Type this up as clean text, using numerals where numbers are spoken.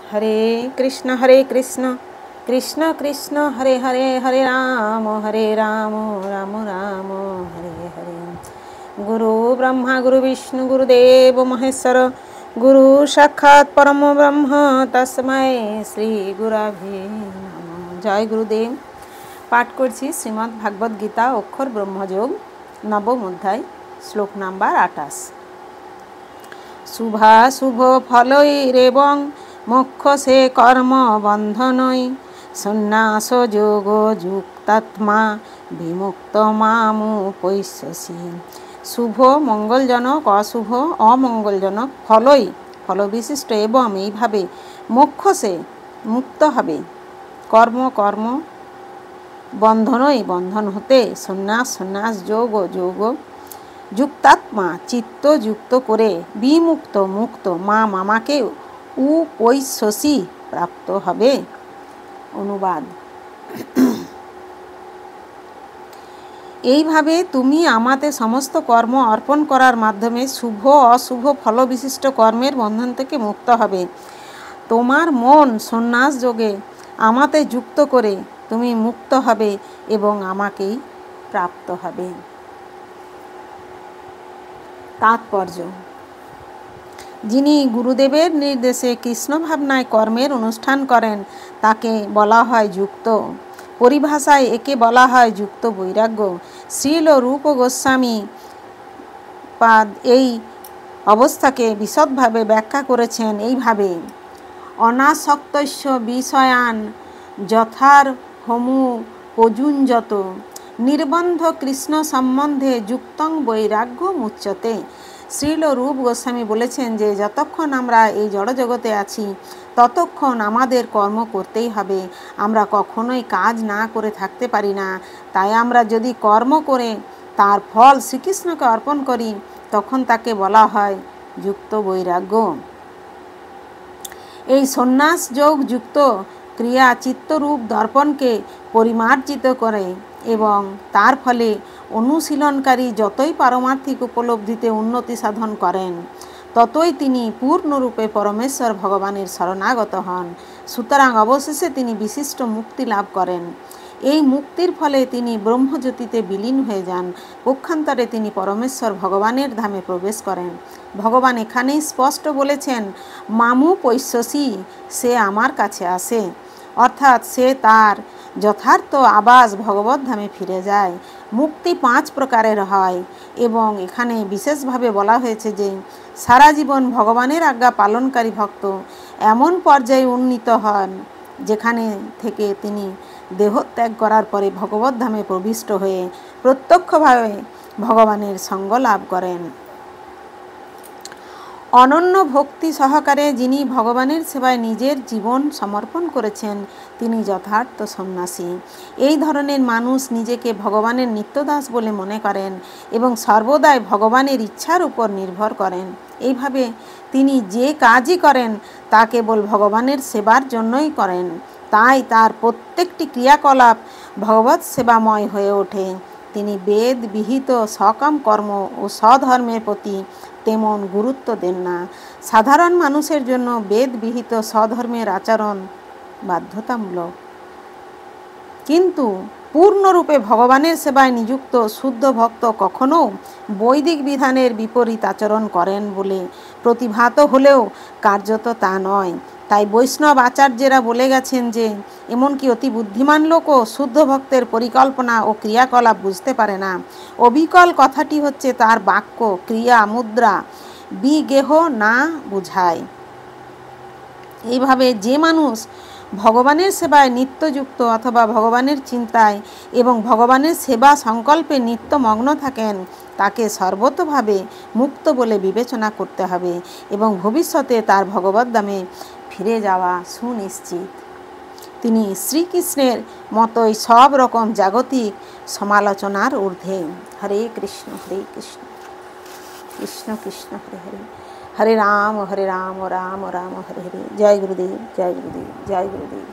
हरे कृष्ण कृष्ण कृष्ण हरे हरे हरे राम राम राम हरे हरे। गुरु ब्रह्मा गुरु विष्णु गुरुदेव महेश्वर गुरु साक्षात् परम ब्रह्म तस्मै श्री गुरवे नमः। जय गुरुदेव। पाठ करছি শ্রীমদ্ ভাগবত গীতা অক্ষর ব্রহ্মযোগ নবম অধ্যায় শ্লোক নাম্বার 28। শুভাশুভ ফলৈরেবং মোক্ষসে কর্ম বন্ধনৈ সন্ন্যাস যোগ যুক্তাত্মা বিমুক্ত মামুপৈষ্যসি। শুভ মঙ্গলজনক অশুভ অমঙ্গলজনক ফলই ফলবিশিষ্ট এবং এইভাবে মোক্ষসে মুক্ত হবে, কর্ম বন্ধনই বন্ধন হতে, সন্ন্যাস যোগ যোগ যুক্তাত্মা চিত্ত যুক্ত করে, বিমুক্ত মুক্ত মামাকে উপৈষ্যসি প্রাপ্ত হবে। অনুবাদ। এইভাবে তুমি আমাতে সমস্ত কর্ম অর্পণ করার মাধ্যমে শুভ অশুভ ফলবিশিষ্ট কর্মের বন্ধন থেকে মুক্ত হবে। তোমার মন সন্ন্যাস যোগে আমাতে যুক্ত করে তুমি মুক্ত হবে এবং আমাকেই প্রাপ্ত হবে। তাৎপর্য: যিনি গুরুদেবের নির্দেশে কৃষ্ণ ভাবনায় কর্মের অনুষ্ঠান করেন তাকে বলা হয় যুক্ত। পরিভাষায় একে বলা হয় যুক্ত বৈরাগ্য। শ্রীল রূপ গোস্বামী পাদ এই অবস্থাকে বিশদভাবে ব্যাখ্যা করেছেন এইভাবে: অনাসক্তস্য বিষয়ান যথার্হমু প্রযুঞ্জত নির্বন্ধ কৃষ্ণ সম্বন্ধে যুক্তং বৈরাগ্য মুচ্যতে। শ্রীল রূপ গোস্বামী বলেছেন যে যতক্ষণ আমরা এই জড়জগতে আছি ততক্ষণ আমাদের কর্ম করতেই হবে। আমরা কখনোই কাজ না করে থাকতে পারি না। তাই আমরা যদি কর্ম করে তার ফল শ্রীকৃষ্ণকে অর্পণ করি তখন তাকে বলা হয় যুক্ত বৈরাগ্য। এই সন্ন্যাস যোগ যুক্ত ক্রিয়া চিত্তরূপ দর্পণকে পরিমার্জিত করে এবং তার ফলে অনুশীলনকারী যতই পারমার্থিক উপলব্ধিতে উন্নতি সাধন করেন ততই তিনি পূর্ণরূপে পরমেশ্বর ভগবানের শরণাগত হন। সুতরাং অবশেষে তিনি বিশিষ্ট মুক্তি লাভ করেন। এই মুক্তির ফলে তিনি ব্রহ্মজ্যোতিতে বিলীন হয়ে যান। পক্ষান্তরে তিনি পরমেশ্বর ভগবানের ধামে প্রবেশ করেন। ভগবান এখানেই স্পষ্ট বলেছেন, মামুপৈষ্যসি, সে আমার কাছে আসে, অর্থাৎ সে তার যথার্থ আবাস ভগবত ধামে ফিরে যায়। মুক্তি 5 প্রকারের হয় এবং এখানে বিশেষভাবে বলা হয়েছে যে সারা জীবন ভগবানের আজ্ঞা পালনকারী ভক্ত এমন পর্যায়ে উন্নীত হন যেখানে থেকে তিনি দেহত্যাগ করার পরে ভগবত ধামে প্রবিষ্ট হয়ে প্রত্যক্ষভাবে ভগবানের সঙ্গ লাভ করেন। অনন্য ভক্তি সহকারে যিনি ভগবানের সেবায় নিজের জীবন সমর্পণ করেছেন তিনি যথার্থ সন্ন্যাসী। এই ধরনের মানুষ নিজেকে ভগবানের নিত্যদাস বলে মনে করেন এবং সর্বদাই ভগবানের ইচ্ছার উপর নির্ভর করেন। এইভাবে তিনি যে কাজই করেন তা কেবল ভগবানের সেবার জন্যই করেন। তাই তার প্রত্যেকটি ক্রিয়াকলাপ ভগবৎ সেবাময় হয়ে ওঠে। তিনি বেদ বিহিত সকাম কর্ম ও স্বধর্মের প্রতি তেমন গুরুত্ব দেন না। সাধারণ মানুষের জন্য বেদ বিহিত স্বধর্মের আচরণ বাধ্যতামূলক, কিন্তু পূর্ণরূপে ভগবানের সেবায় নিযুক্ত শুদ্ধ ভক্ত কখনও বৈদিক বিধানের বিপরীত আচরণ করেন বলে প্রতিভাত হলেও কার্যত তা নয়। তাই বৈষ্ণব আচার্যেরা বলে গেছেন যে এমনকি অতি বুদ্ধিমান লোকও শুদ্ধ ভক্তের পরিকল্পনা ও ক্রিয়াকলাপ বুঝতে পারে না। অবিকল কথাটি হচ্ছে তার বাক্য, ক্রিয়া, মুদ্রা বিগেহ না বুঝায়। এইভাবে যে মানুষ ভগবানের সেবায় নিত্যযুক্ত অথবা ভগবানের চিন্তায় এবং ভগবানের সেবা সংকল্পে নিত্যমগ্ন থাকেন তাকে সর্বতোভাবে মুক্ত বলে বিবেচনা করতে হবে এবং ভবিষ্যতে তার ভগবত ধামে ফিরে যাওয়া সুনিশ্চিত। তিনি শ্রীকৃষ্ণের মতোই সব রকম জাগতিক সমালোচনার ঊর্ধ্বে। হরে কৃষ্ণ কৃষ্ণ কৃষ্ণ হরে হরে, হরে রাম রাম রাম হরে হরে। জয় গুরুদেব, জয় গুরুদেব, জয় গুরুদেব।